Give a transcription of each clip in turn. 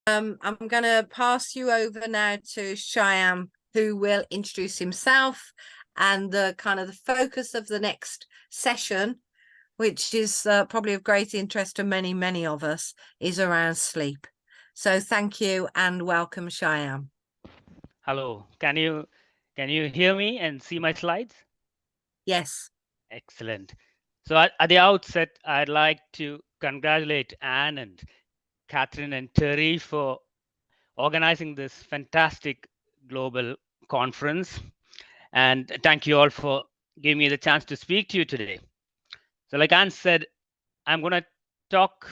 I'm going to pass you over now to Shyam, who will introduce himself and the kind of the focus of the next session, which is probably of great interest to many, many of us, is around sleep. So thank you and welcome, Shyam. Hello, can you hear me and see my slides? Yes. Excellent. So at the outset, I'd like to congratulate Anne and Catherine and Terry for organizing this fantastic global conference. And thank you all for giving me the chance to speak to you today. So like Anne said, I'm going to talk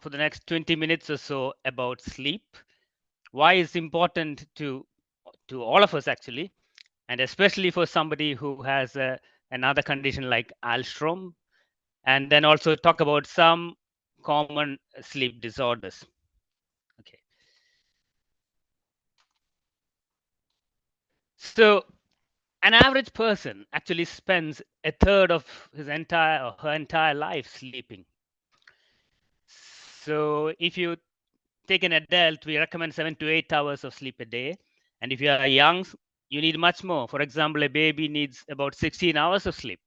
for the next 20 minutes or so about sleep, why it's important to all of us actually, and especially for somebody who has another condition like Alstrom, and then also talk about some common sleep disorders. Okay. So an average person actually spends a third of his entire or her entire life sleeping. So if you take an adult, we recommend 7 to 8 hours of sleep a day. And if you are young, you need much more. For example, a baby needs about 16 hours of sleep.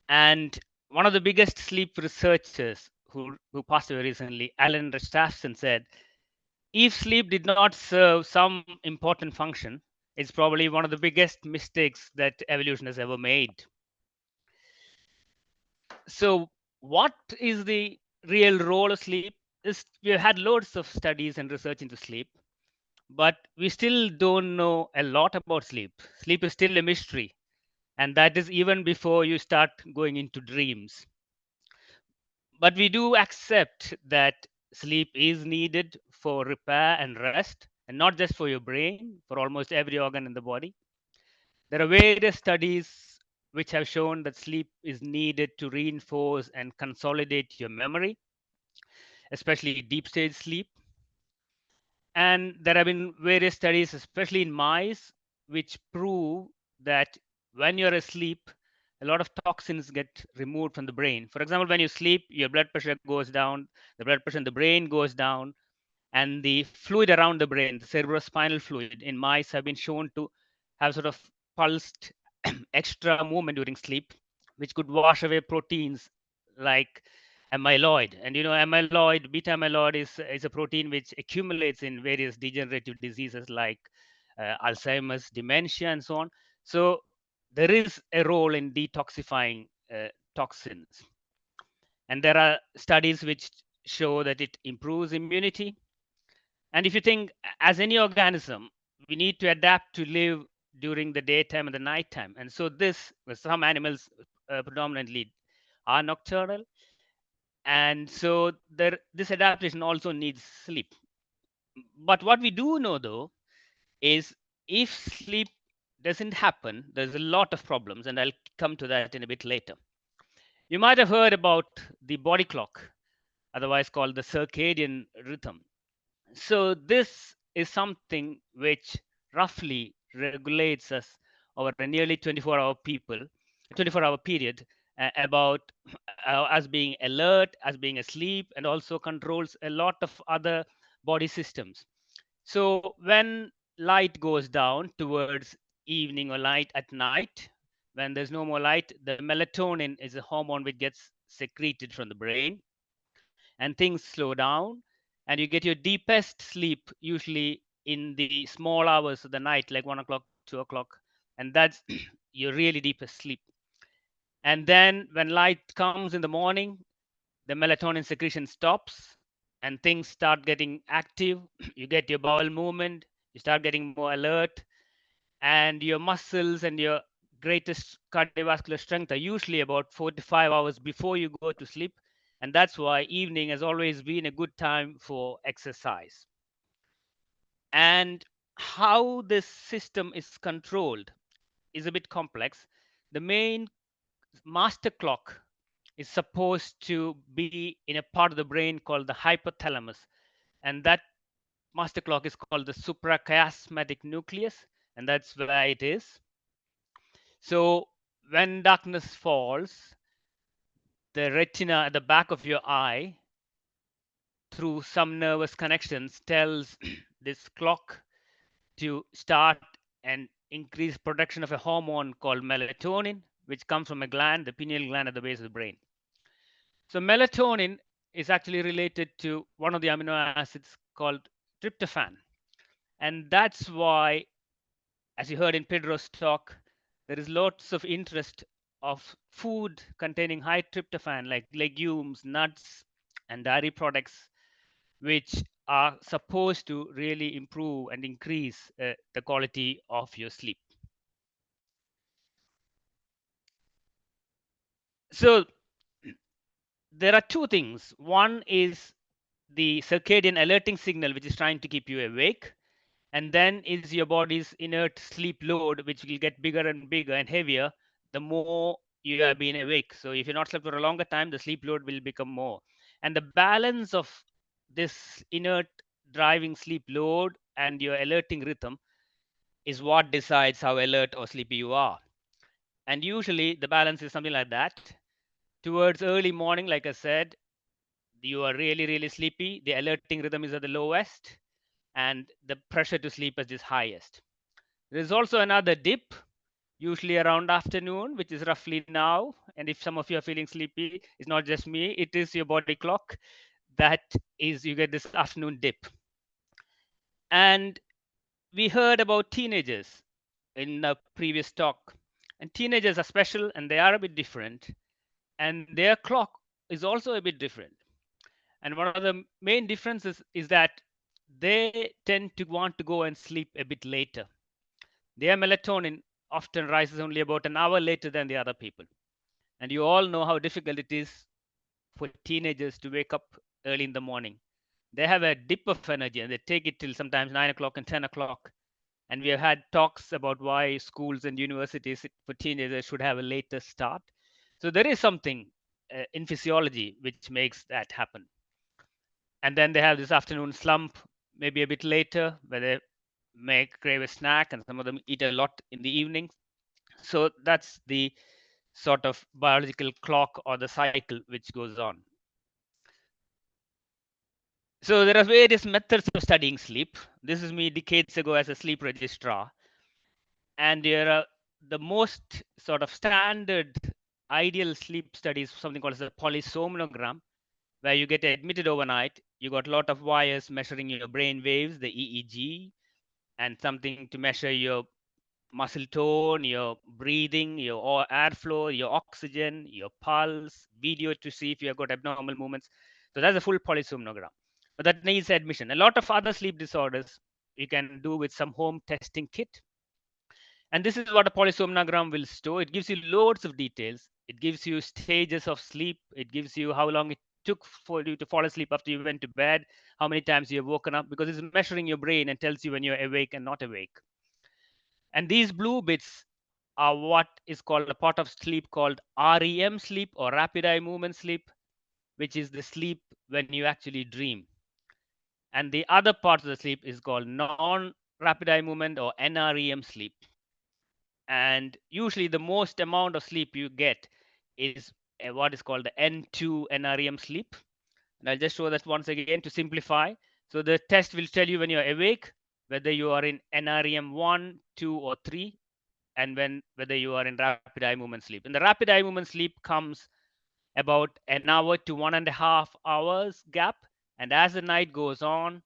And one of the biggest sleep researchers who passed away recently, Alan Rastafson, said, if sleep did not serve some important function, it's probably one of the biggest mistakes that evolution has ever made. So, what is the real role of sleep? We've had loads of studies and research into sleep, but we still don't know a lot about sleep. Sleep is still a mystery, and that is even before you start going into dreams. But we do accept that sleep is needed for repair and rest, and not just for your brain, for almost every organ in the body. There are various studies which have shown that sleep is needed to reinforce and consolidate your memory, especially deep stage sleep. And there have been various studies, especially in mice, which prove that when you're asleep, a lot of toxins get removed from the brain. For example, when you sleep, your blood pressure goes down, the blood pressure in the brain goes down, and the fluid around the brain, the cerebrospinal fluid in mice, have been shown to have sort of pulsed extra movement during sleep, which could wash away proteins like amyloid. And amyloid, beta amyloid is a protein which accumulates in various degenerative diseases like Alzheimer's, dementia, and so on. So there is a role in detoxifying toxins. And there are studies which show that it improves immunity. And if you think, as any organism, we need to adapt to live during the daytime and the nighttime. And so some animals predominantly are nocturnal. And so this adaptation also needs sleep. But what we do know, though, is if sleep doesn't happen, there's a lot of problems. And I'll come to that in a bit later. You might have heard about the body clock, otherwise called the circadian rhythm. So this is something which roughly regulates us over a nearly 24-hour period, about us being alert, us being asleep, and also controls a lot of other body systems. So when light goes down towards evening or light at night, when there's no more light, the melatonin is a hormone which gets secreted from the brain, and things slow down, and you get your deepest sleep usually in the small hours of the night, like 1 o'clock, 2 o'clock, and that's your really deepest sleep. And then when light comes in the morning, the melatonin secretion stops and things start getting active. You get your bowel movement, you start getting more alert, and your muscles and your greatest cardiovascular strength are usually about 4 to 5 hours before you go to sleep. And that's why evening has always been a good time for exercise. And how this system is controlled is a bit complex. The main master clock is supposed to be in a part of the brain called the hypothalamus. And that master clock is called the suprachiasmatic nucleus. And that's where it is. So when darkness falls, the retina at the back of your eye through some nervous connections tells this clock to start and increase production of a hormone called melatonin, which comes from a gland, the pineal gland at the base of the brain. So melatonin is actually related to one of the amino acids called tryptophan. And that's why, as you heard in Pedro's talk, there is lots of interest of food containing high tryptophan, like legumes, nuts, and dairy products, which are supposed to really improve and increase the quality of your sleep. So there are two things. One is the circadian alerting signal, which is trying to keep you awake. And then is your body's inert sleep load, which will get bigger and bigger and heavier the more you have been awake. So if you're not slept for a longer time, the sleep load will become more. And the balance of this inert driving sleep load and your alerting rhythm is what decides how alert or sleepy you are. And usually the balance is something like that. Towards early morning, like I said, you are really, really sleepy. The alerting rhythm is at the lowest and the pressure to sleep is highest. There's also another dip, usually around afternoon, which is roughly now. And if some of you are feeling sleepy, it's not just me, it is your body clock. That is, you get this afternoon dip. And we heard about teenagers in the previous talk. And teenagers are special and they are a bit different. And their clock is also a bit different. And one of the main differences is that they tend to want to go and sleep a bit later. Their melatonin often rises only about an hour later than the other people. And you all know how difficult it is for teenagers to wake up early in the morning. They have a dip of energy and they take it till sometimes 9 o'clock and 10 o'clock. And we have had talks about why schools and universities for teenagers should have a later start. So there is something in physiology which makes that happen. And then they have this afternoon slump, maybe a bit later, where they crave a snack, and some of them eat a lot in the evenings. So that's the sort of biological clock or the cycle which goes on. So there are various methods of studying sleep. This is me decades ago as a sleep registrar. And there are the most sort of standard ideal sleep studies, something called as a polysomnogram, where you get admitted overnight. You got a lot of wires measuring your brain waves, the EEG, and something to measure your muscle tone, your breathing, your airflow, your oxygen, your pulse, video to see if you have got abnormal movements. So that's a full polysomnogram. But that needs admission. A lot of other sleep disorders you can do with some home testing kit. And this is what a polysomnogram will store. It gives you loads of details. It gives you stages of sleep. It gives you how long it took for you to fall asleep after you went to bed, how many times you've woken up, because it's measuring your brain and tells you when you're awake and not awake. And these blue bits are what is called a part of sleep called REM sleep, or rapid eye movement sleep, which is the sleep when you actually dream. And the other part of the sleep is called non-rapid eye movement, or NREM sleep. And usually the most amount of sleep you get is what is called the N2 NREM sleep. And I'll just show that once again to simplify. So the test will tell you when you're awake, whether you are in NREM 1, 2, or 3, and whether you are in rapid eye movement sleep. And the rapid eye movement sleep comes about an hour to 1.5 hours gap. And as the night goes on,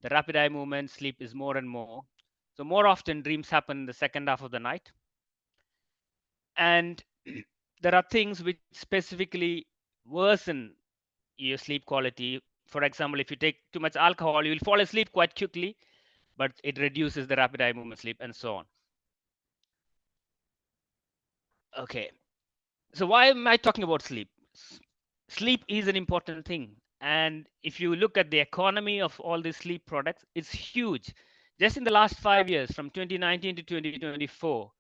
the rapid eye movement sleep is more and more. So more often dreams happen in the second half of the night. And there are things which specifically worsen your sleep quality. For example, if you take too much alcohol, you will fall asleep quite quickly, but it reduces the rapid eye movement sleep and so on. Okay, so why am I talking about sleep? Sleep is an important thing. And if you look at the economy of all these sleep products, it's huge. Just in the last 5 years, from 2019 to 2024,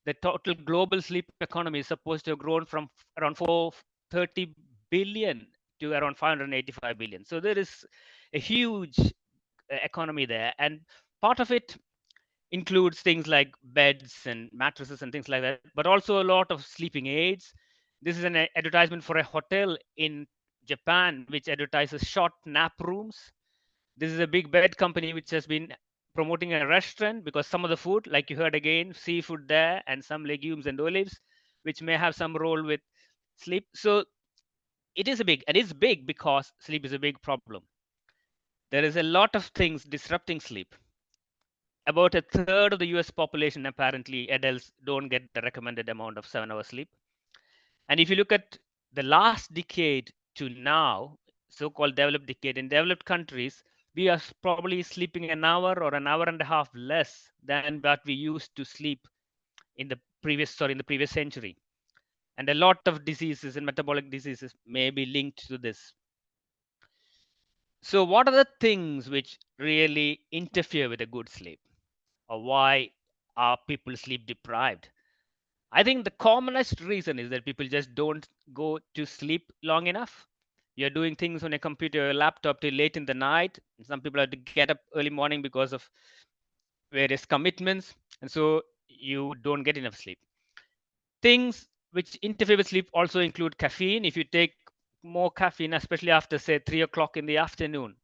the total global sleep economy is supposed to have grown from around 430 billion to around 585 billion. So there is a huge economy there. And part of it includes things like beds and mattresses and things like that, but also a lot of sleeping aids. This is an advertisement for a hotel in Japan, which advertises short nap rooms. This is a big bed company which has been promoting a restaurant because some of the food, like you heard again, seafood there and some legumes and olives, which may have some role with sleep. So it is a big, and it's big because sleep is a big problem. There is a lot of things disrupting sleep. About a third of the US population, apparently, adults don't get the recommended amount of 7 hours sleep. And if you look at the last decade to now, so-called developed decade, in developed countries, we are probably sleeping an hour or an hour and a half less than what we used to sleep in the previous century. And a lot of diseases and metabolic diseases may be linked to this. So what are the things which really interfere with a good sleep? Or why are people sleep deprived? I think the commonest reason is that people just don't go to sleep long enough. You're doing things on a computer or laptop till late in the night. Some people have to get up early morning because of various commitments, and so you don't get enough sleep. Things which interfere with sleep also include caffeine. If you take more caffeine, especially after say 3 o'clock in the afternoon,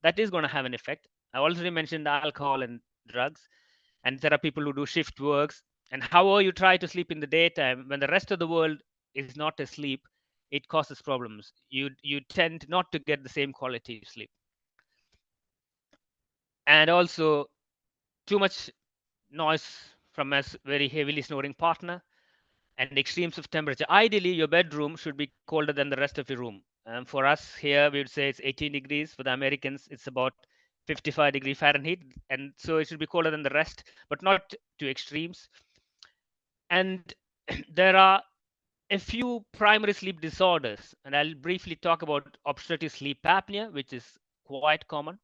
that is going to have an effect. I already mentioned alcohol and drugs, and there are people who do shift works. And however you try to sleep in the daytime, when the rest of the world is not asleep, it causes problems. You tend not to get the same quality of sleep. And also too much noise from a very heavily snoring partner and extremes of temperature. Ideally, your bedroom should be colder than the rest of your room. For us here, we would say it's 18 degrees. For the Americans, it's about 55 degree Fahrenheit. And so it should be colder than the rest, but not to extremes. And there are a few primary sleep disorders, and I'll briefly talk about obstructive sleep apnea, which is quite common.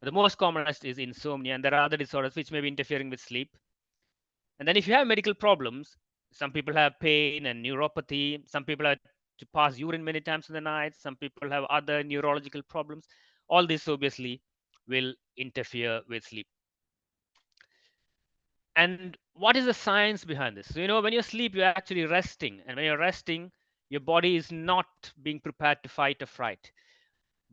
The most commonest is insomnia, and there are other disorders which may be interfering with sleep. And then if you have medical problems, some people have pain and neuropathy, some people have to pass urine many times in the night, some people have other neurological problems. All this obviously will interfere with sleep. And what is the science behind this? So, when you sleep, you're actually resting. And when you're resting, your body is not being prepared to fight or fright.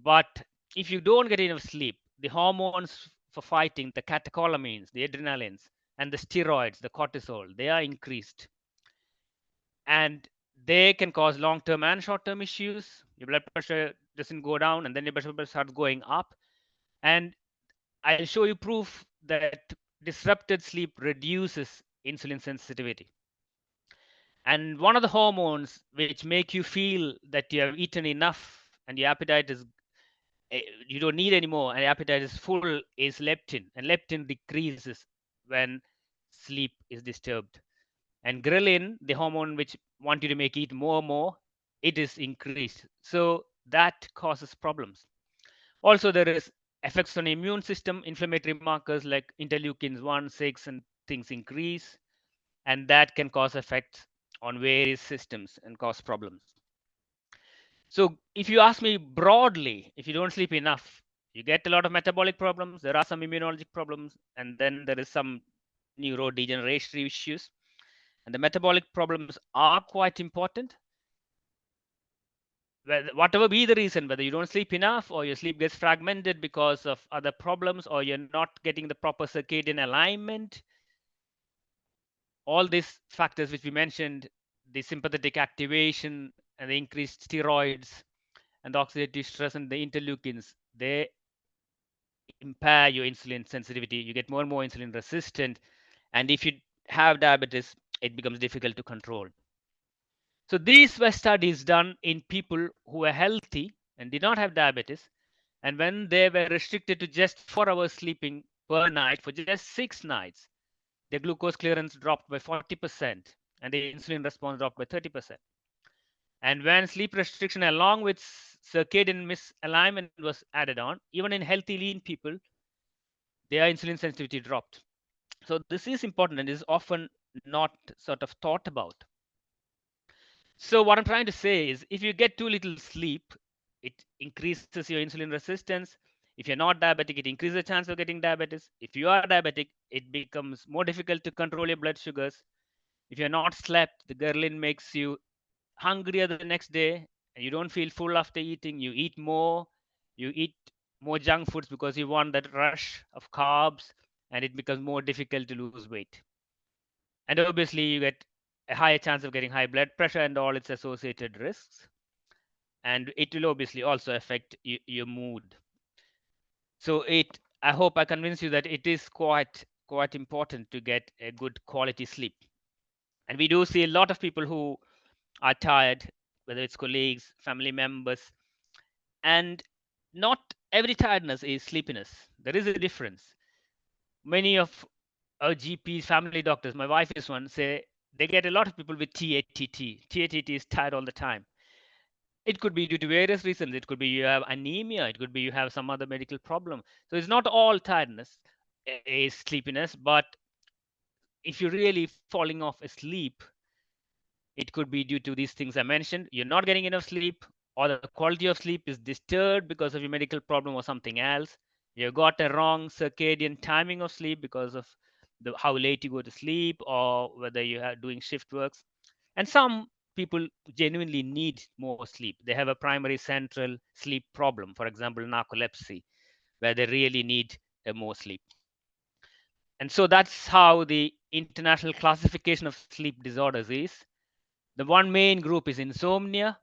But if you don't get enough sleep, the hormones for fighting, the catecholamines, the adrenalines, and the steroids, the cortisol, they are increased. And they can cause long-term and short-term issues. Your blood pressure doesn't go down, and then your blood pressure starts going up. And I'll show you proof that disrupted sleep reduces insulin sensitivity. And one of the hormones which make you feel that you have eaten enough and your appetite is, you don't need anymore and your appetite is full, is leptin. And leptin decreases when sleep is disturbed. And ghrelin, the hormone which want you to eat more, it is increased. So that causes problems. Also, there is effects on the immune system. Inflammatory markers like interleukins 1, 6, and things increase, and that can cause effects on various systems and cause problems. So if you ask me broadly, if you don't sleep enough, you get a lot of metabolic problems, there are some immunologic problems, and then there is some neurodegenerative issues. And the metabolic problems are quite important. Whatever be the reason, whether you don't sleep enough or your sleep gets fragmented because of other problems or you're not getting the proper circadian alignment, all these factors which we mentioned, the sympathetic activation and the increased steroids and the oxidative stress and the interleukins, they impair your insulin sensitivity. You get more and more insulin resistant. And if you have diabetes, it becomes difficult to control. So these were studies done in people who were healthy and did not have diabetes. And when they were restricted to just 4 hours sleeping per night for just 6 nights, their glucose clearance dropped by 40% and the insulin response dropped by 30%. And when sleep restriction along with circadian misalignment was added on, even in healthy lean people, their insulin sensitivity dropped. So this is important and is often not sort of thought about. So what I'm trying to say is if you get too little sleep, it increases your insulin resistance. If you're not diabetic, it increases the chance of getting diabetes. If you are diabetic, it becomes more difficult to control your blood sugars. If you're not slept, the ghrelin makes you hungrier the next day and you don't feel full after eating, you eat more, you eat more junk foods because you want that rush of carbs, and it becomes more difficult to lose weight. And obviously, you get a higher chance of getting high blood pressure and all its associated risks. And it will obviously also affect your mood. So I hope I convince you that it is quite important to get a good quality sleep. And we do see a lot of people who are tired, whether it's colleagues, family members, and not every tiredness is sleepiness. There is a difference. Many of our GPs, family doctors, my wife is one, say they get a lot of people with TATT. TATT is tired all the time. It could be due to various reasons. It could be you have anemia. It could be you have some other medical problem. So it's not all tiredness is sleepiness, but if you're really falling off asleep, it could be due to these things I mentioned. You're not getting enough sleep, or the quality of sleep is disturbed because of your medical problem or something else. You got a wrong circadian timing of sleep because of how late you go to sleep, or whether you are doing shift works. And some people genuinely need more sleep. They have a primary central sleep problem, for example, narcolepsy, where they really need more sleep. And so that's how the international classification of sleep disorders is. The one main group is insomnia.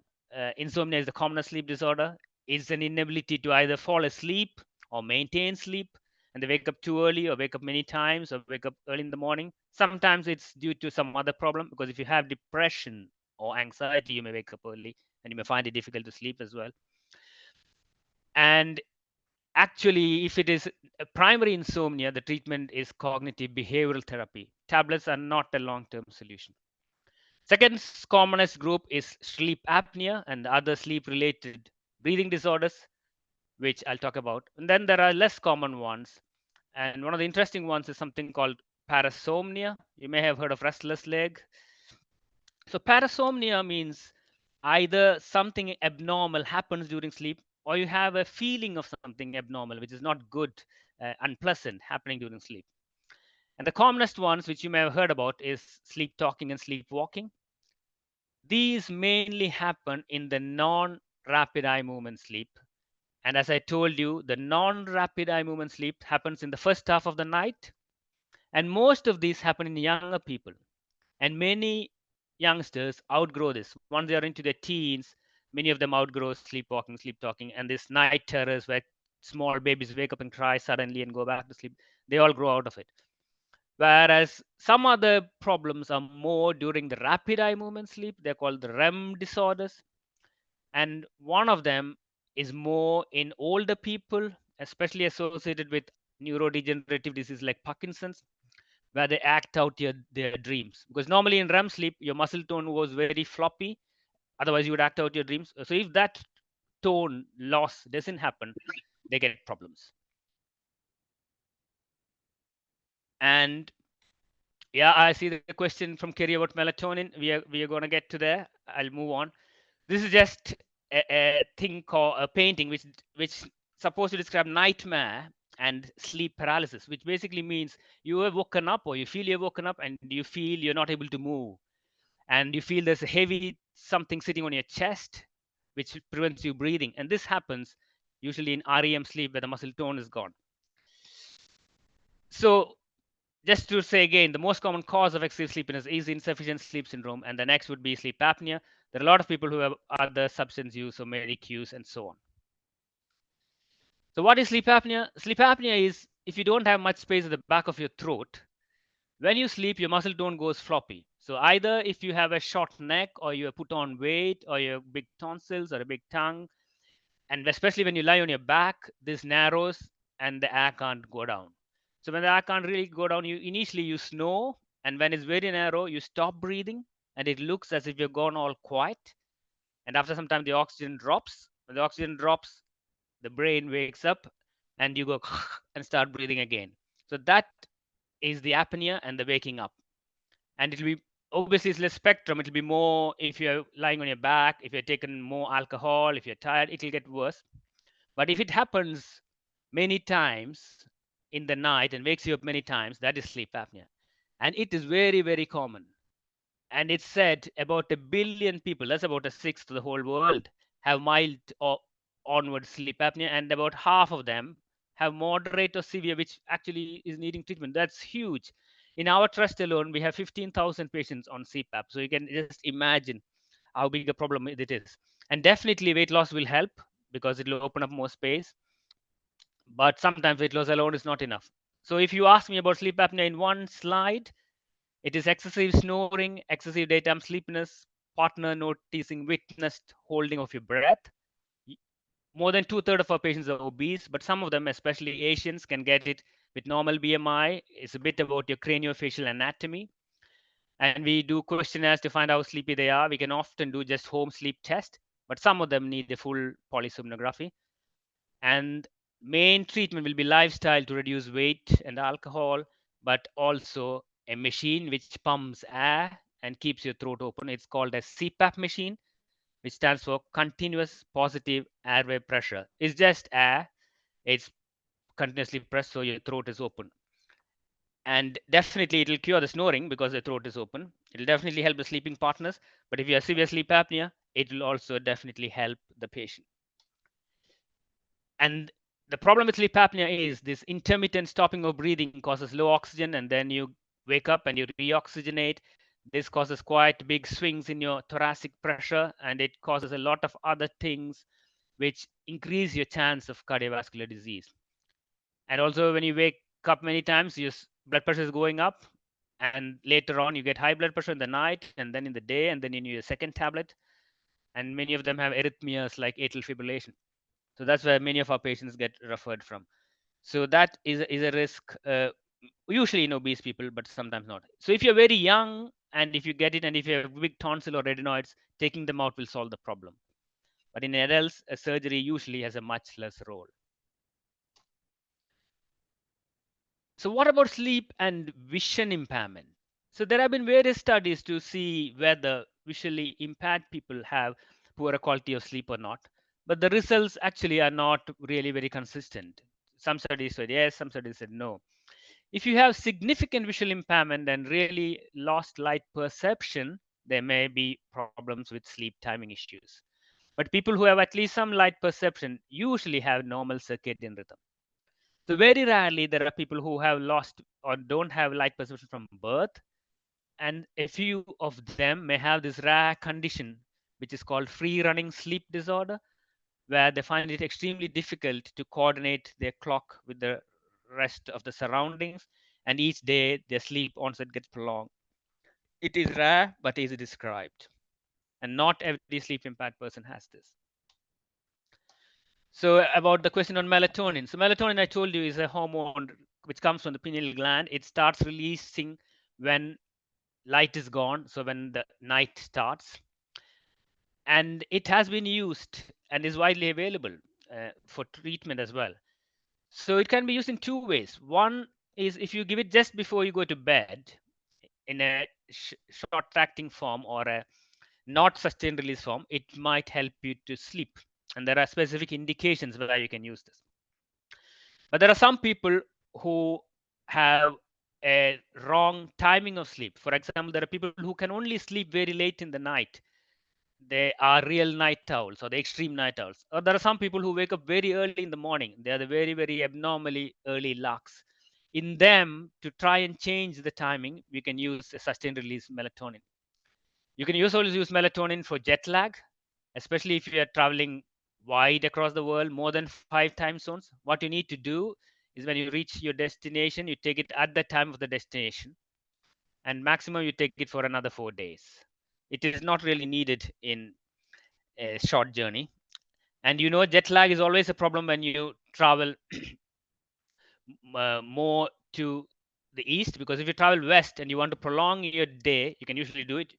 Insomnia is the commonest sleep disorder. It's an inability to either fall asleep or maintain sleep, and they wake up too early or wake up many times or wake up early in the morning. Sometimes it's due to some other problem, because if you have depression or anxiety, you may wake up early and you may find it difficult to sleep as well. And actually, if it is a primary insomnia, the treatment is cognitive behavioral therapy. Tablets are not a long-term solution. Second commonest group is sleep apnea and other sleep-related breathing disorders, which I'll talk about. And then there are less common ones. And one of the interesting ones is something called parasomnia. You may have heard of restless leg. So parasomnia means either something abnormal happens during sleep, or you have a feeling of something abnormal, which is not good, unpleasant happening during sleep. And the commonest ones, which you may have heard about, is sleep talking and sleepwalking. These mainly happen in the non-rapid eye movement sleep. And as I told you, the non-rapid eye movement sleep happens in the first half of the night. And most of these happen in younger people. And many youngsters outgrow this. Once they are into their teens, many of them outgrow sleepwalking, sleep talking, and this night terrors where small babies wake up and cry suddenly and go back to sleep. They all grow out of it. Whereas some other problems are more during the rapid eye movement sleep. They're called the REM disorders. And one of them is more in older people, especially associated with neurodegenerative disease like Parkinson's, where they act out their dreams. Because normally in REM sleep, your muscle tone was very floppy. Otherwise, you would act out your dreams. So if that tone loss doesn't happen, they get problems. And yeah, I see the question from Kerry about melatonin. We are going to get to there. I'll move on. This is just a thing called a painting, which supposed to describe nightmare and sleep paralysis, which basically means you have woken up, or you feel you've woken up, and you feel you're not able to move, and you feel there's a heavy something sitting on your chest, which prevents you breathing. And this happens usually in REM sleep, where the muscle tone is gone. So just to say again, the most common cause of excessive sleepiness is insufficient sleep syndrome, and the next would be sleep apnea. There are a lot of people who have other substance use or medic use and so on. So what is sleep apnea? Sleep apnea is if you don't have much space at the back of your throat, when you sleep, your muscle tone goes floppy. So either if you have a short neck, or you put on weight, or you have big tonsils or a big tongue, and especially when you lie on your back, this narrows and the air can't go down. So when the air can't really go down, you snore, and when it's very narrow, you stop breathing, and it looks as if you're gone all quiet. And after some time, the oxygen drops. When the oxygen drops, the brain wakes up, and you go and start breathing again. So that is the apnea and the waking up. And it'll be obviously it's less spectrum. It'll be more if you're lying on your back, if you're taking more alcohol, if you're tired, it'll get worse. But if it happens many times in the night and wakes you up many times, that is sleep apnea. And it is very, very common. And it's said about 1 billion people, that's about a sixth of the whole world, have mild or onward sleep apnea, and about half of them have moderate or severe, which actually is needing treatment. That's huge. In our trust alone, we have 15,000 patients on CPAP. So you can just imagine how big a problem it is. And definitely weight loss will help because it will open up more space. But sometimes weight loss alone is not enough. So if you ask me about sleep apnea in one slide, it is excessive snoring, excessive daytime sleepiness, partner noticing witnessed holding of your breath. More than 2/3 of our patients are obese, but some of them, especially Asians, can get it with normal BMI. It's a bit about your craniofacial anatomy. And we do questionnaires to find how sleepy they are. We can often do just home sleep test, but some of them need a full polysomnography. And main treatment will be lifestyle to reduce weight and alcohol, but also a machine which pumps air and keeps your throat open. It's called a CPAP machine, which stands for continuous positive airway pressure. It's just air. It's continuously pressed so your throat is open. And definitely it'll cure the snoring because the throat is open. It'll definitely help the sleeping partners. But if you have severe sleep apnea, it will also definitely help the patient. And the problem with sleep apnea is this intermittent stopping of breathing causes low oxygen, and then you wake up and you reoxygenate. This causes quite big swings in your thoracic pressure, and it causes a lot of other things which increase your chance of cardiovascular disease. And also when you wake up many times, your blood pressure is going up, and later on you get high blood pressure in the night, and then in the day, and then you need a second tablet. And many of them have arrhythmias like atrial fibrillation. So that's where many of our patients get referred from. So that is a risk, usually in obese people, but sometimes not. So if you're very young and if you get it, and if you have big tonsil or adenoids, taking them out will solve the problem. But in adults, a surgery usually has a much less role. So what about sleep and vision impairment? So there have been various studies to see whether visually impaired people have poorer quality of sleep or not. But the results actually are not really very consistent. Some studies said yes, some studies said no. If you have significant visual impairment and really lost light perception, there may be problems with sleep timing issues. But people who have at least some light perception usually have normal circadian rhythm. So very rarely there are people who have lost or don't have light perception from birth, and a few of them may have this rare condition which is called free running sleep disorder, where they find it extremely difficult to coordinate their clock with the rest of the surroundings, and each day their sleep onset gets prolonged. It is rare but is described, and not every sleep impaired person has this. So about the question on melatonin. So melatonin, I told you, is a hormone which comes from the pineal gland. It starts releasing when light is gone, so when the night starts. And it has been used and is widely available for treatment as well. So it can be used in two ways. One is if you give it just before you go to bed in a short-acting form or a not sustained release form, it might help you to sleep. And there are specific indications where you can use this. But there are some people who have a wrong timing of sleep. For example, there are people who can only sleep very late in the night. They are real night owls or the extreme night owls. Or there are some people who wake up very early in the morning. They are the very, very abnormally early larks. In them, to try and change the timing, we can use a sustained release melatonin. You can also use melatonin for jet lag, especially if you are traveling wide across the world, more than 5 time zones. What you need to do is when you reach your destination, you take it at the time of the destination, and maximum you take it for another 4 days. It is not really needed in a short journey. And you know, jet lag is always a problem when you travel more to the east, because if you travel west and you want to prolong your day, you can usually do it.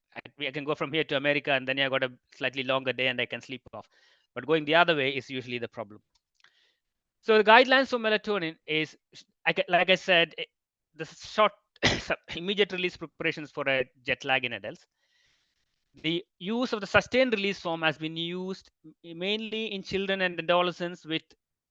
I can go from here to America and then I got a slightly longer day and I can sleep off. But going the other way is usually the problem. So the guidelines for melatonin is, like I said, the short immediate release preparations for a jet lag in adults. The use of the sustained release form has been used mainly in children and adolescents with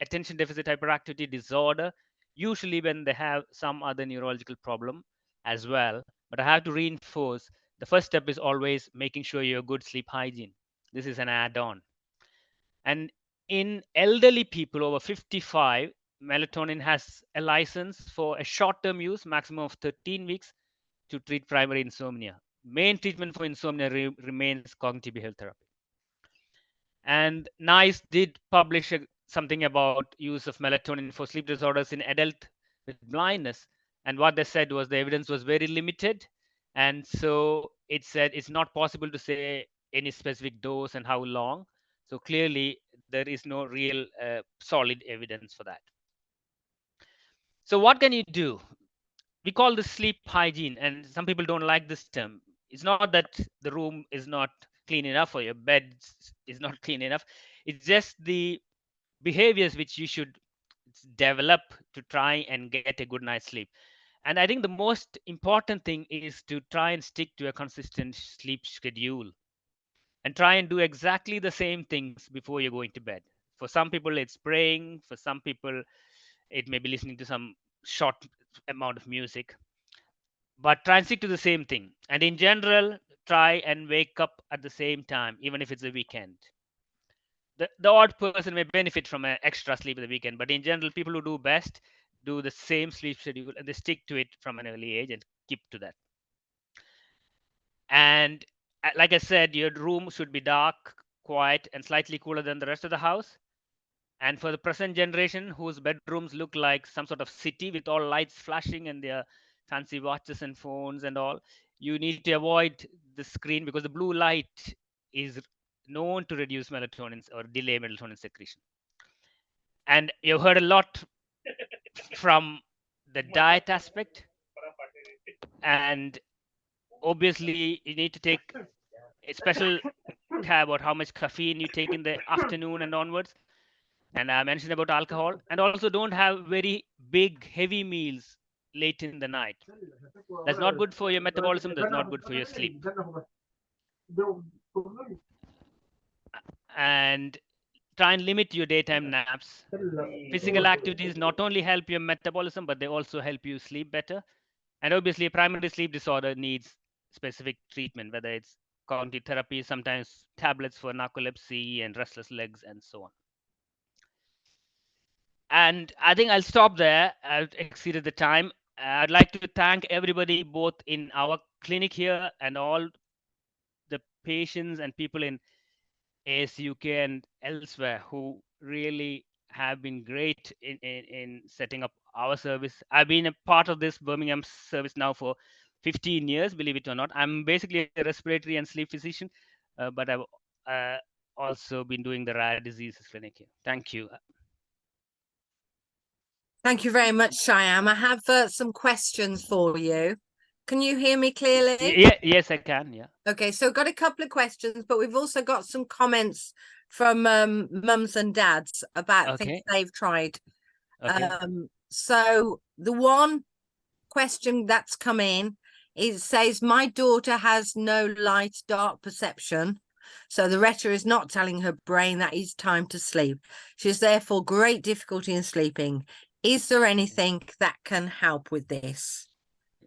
attention deficit hyperactivity disorder, usually when they have some other neurological problem as well. But I have to reinforce, the first step is always making sure you have good sleep hygiene. This is an add-on. And in elderly people over 55, melatonin has a license for a short-term use, maximum of 13 weeks, to treat primary insomnia. Main treatment for insomnia remains cognitive behavioral therapy. And NICE did publish something about use of melatonin for sleep disorders in adult with blindness. And what they said was the evidence was very limited. And so it said it's not possible to say any specific dose and how long. So clearly, there is no real solid evidence for that. So what can you do? We call this sleep hygiene, and some people don't like this term. It's not that the room is not clean enough or your bed is not clean enough. It's just the behaviors which you should develop to try and get a good night's sleep. And I think the most important thing is to try and stick to a consistent sleep schedule and try and do exactly the same things before you're going to bed. For some people, it's praying. For some people, it may be listening to some short amount of music. But try and stick to the same thing. And in general, try and wake up at the same time, even if it's a weekend. The odd person may benefit from an extra sleep at the weekend, but in general, people who do best do the same sleep schedule and they stick to it from an early age and keep to that. And like I said, your room should be dark, quiet, and slightly cooler than the rest of the house. And for the present generation, whose bedrooms look like some sort of city with all lights flashing and their fancy watches and phones and all, you need to avoid the screen because the blue light is known to reduce melatonin or delay melatonin secretion. And you've heard a lot from the diet aspect. And obviously, you need to take a special care about how much caffeine you take in the afternoon and onwards. And I mentioned about alcohol. And also, don't have very big, heavy meals late in the night. That's not good for your metabolism. That's not good for your sleep. And try and limit your daytime naps. Physical activities not only help your metabolism, but they also help you sleep better. And obviously, a primary sleep disorder needs specific treatment, whether it's cognitive therapy, sometimes tablets for narcolepsy and restless legs, and so on. And I think I'll stop there. I've exceeded the time. I'd like to thank everybody, both in our clinic here and all the patients and people in ASUK and elsewhere who really have been great in setting up our service. I've been a part of this Birmingham service now for 15 years, believe it or not. I'm basically a respiratory and sleep physician, but I've also been doing the rare diseases clinic here. Thank you. Thank you very much, Shyam. I have some questions for you. Can you hear me clearly? Yeah, yes, I can. Yeah. Okay, so got a couple of questions, but we've also got some comments from mums and dads about things they've tried. Okay. So the one question that's come in, it says, my daughter has no light dark perception. So the reta is not telling her brain that it's time to sleep. She has therefore great difficulty in sleeping. Is there anything that can help with this?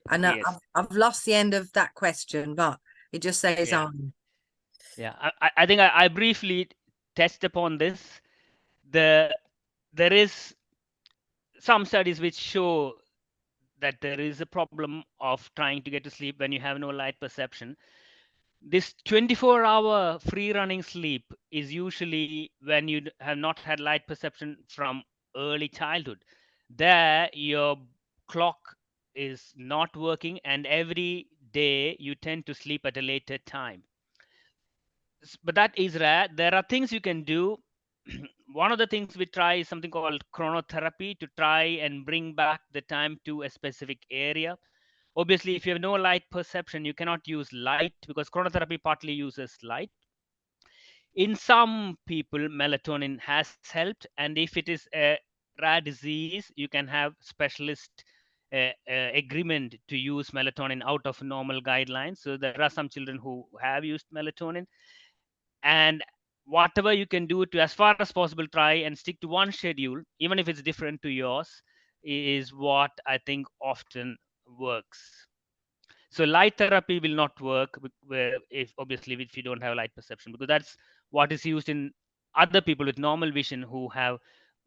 I know Yes. I've lost the end of that question, but it just says on. Yeah, I think I briefly touched upon this. There is some studies which show that there is a problem of trying to get to sleep when you have no light perception. This 24-hour free running sleep is usually when you have not had light perception from early childhood. There, your clock is not working, and every day you tend to sleep at a later time. But that is rare. There are things you can do. One of the things we try is something called chronotherapy to try and bring back the time to a specific area. Obviously, if you have no light perception, you cannot use light because chronotherapy partly uses light. In some people, melatonin has helped, and if it is a rare disease, you can have specialist agreement to use melatonin out of normal guidelines. So there are some children who have used melatonin, and whatever you can do to, as far as possible, try and stick to one schedule, even if it's different to yours, is what I think often works. So light therapy will not work if obviously if you don't have light perception, because that's what is used in other people with normal vision who have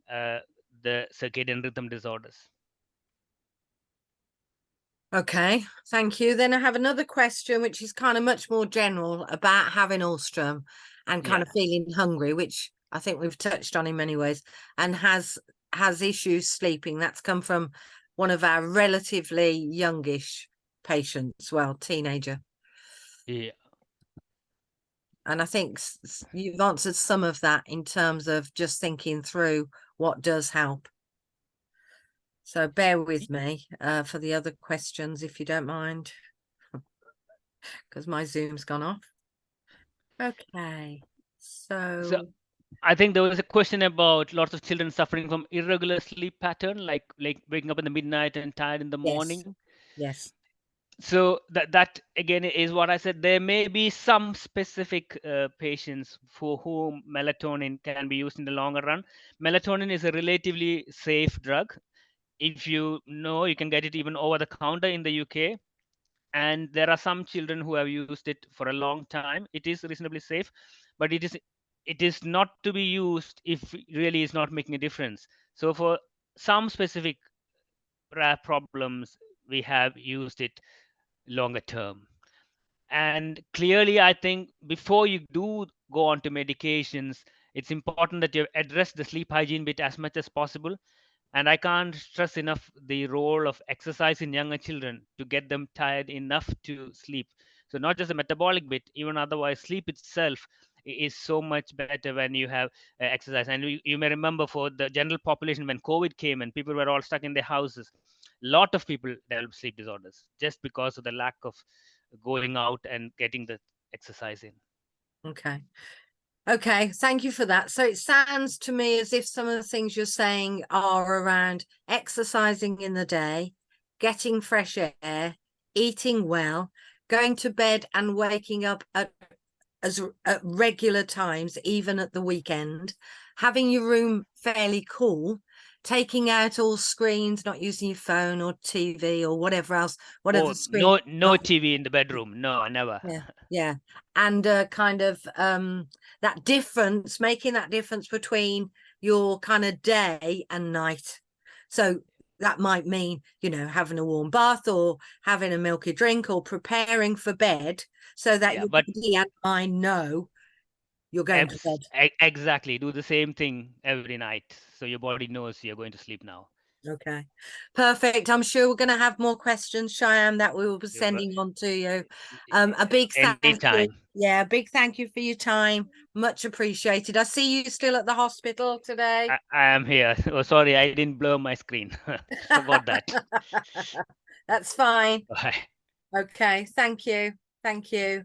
the circadian rhythm disorders. Okay, thank you. Then I have another question, which is kind of much more general about having Alstrom and kind of feeling hungry, which I think we've touched on in many ways, and has issues sleeping. That's come from one of our relatively youngish patients, well, teenager. Yeah. And I think you've answered some of that in terms of just thinking through what does help. So bear with me for the other questions, if you don't mind, because my Zoom's gone off. Okay, so I think there was a question about lots of children suffering from irregular sleep pattern, like waking up in the midnight and tired in the morning. Yes. So that again is what I said. There may be some specific patients for whom melatonin can be used in the longer run. Melatonin is a relatively safe drug. If you know, you can get it even over the counter in the UK. And there are some children who have used it for a long time. It is reasonably safe, but it is not to be used if it really is not making a difference. So for some specific rare problems, we have used it longer term. And clearly, I think before you do go on to medications, it's important that you address the sleep hygiene bit as much as possible. And I can't stress enough the role of exercise in younger children to get them tired enough to sleep. So not just the metabolic bit, even otherwise, sleep itself is so much better when you have exercise. And you may remember, for the general population, when COVID came and people were all stuck in their houses, a lot of people developed sleep disorders just because of the lack of going out and getting the exercise in. Okay, thank you for that. So it sounds to me as if some of the things you're saying are around exercising in the day, getting fresh air, eating well, going to bed and waking up at regular times, even at the weekend, having your room fairly cool, taking out all screens, not using your phone or TV or whatever else, whatever screen. No TV in the bedroom. No, never. Yeah. And kind of that difference, making that difference between your kind of day and night. So that might mean, having a warm bath or having a milky drink or preparing for bed, so that your body and mind know you're going to bed. Exactly. Do the same thing every night, so your body knows you're going to sleep now. Okay, perfect. I'm sure we're going to have more questions, Shyam, that we will be sending on to you. A big thank you. Yeah, a big thank you for your time. Much appreciated. I see you still at the hospital today. I am here. Oh, sorry, I didn't blur my screen. About that. That's fine. Bye. Okay, thank you. Thank you.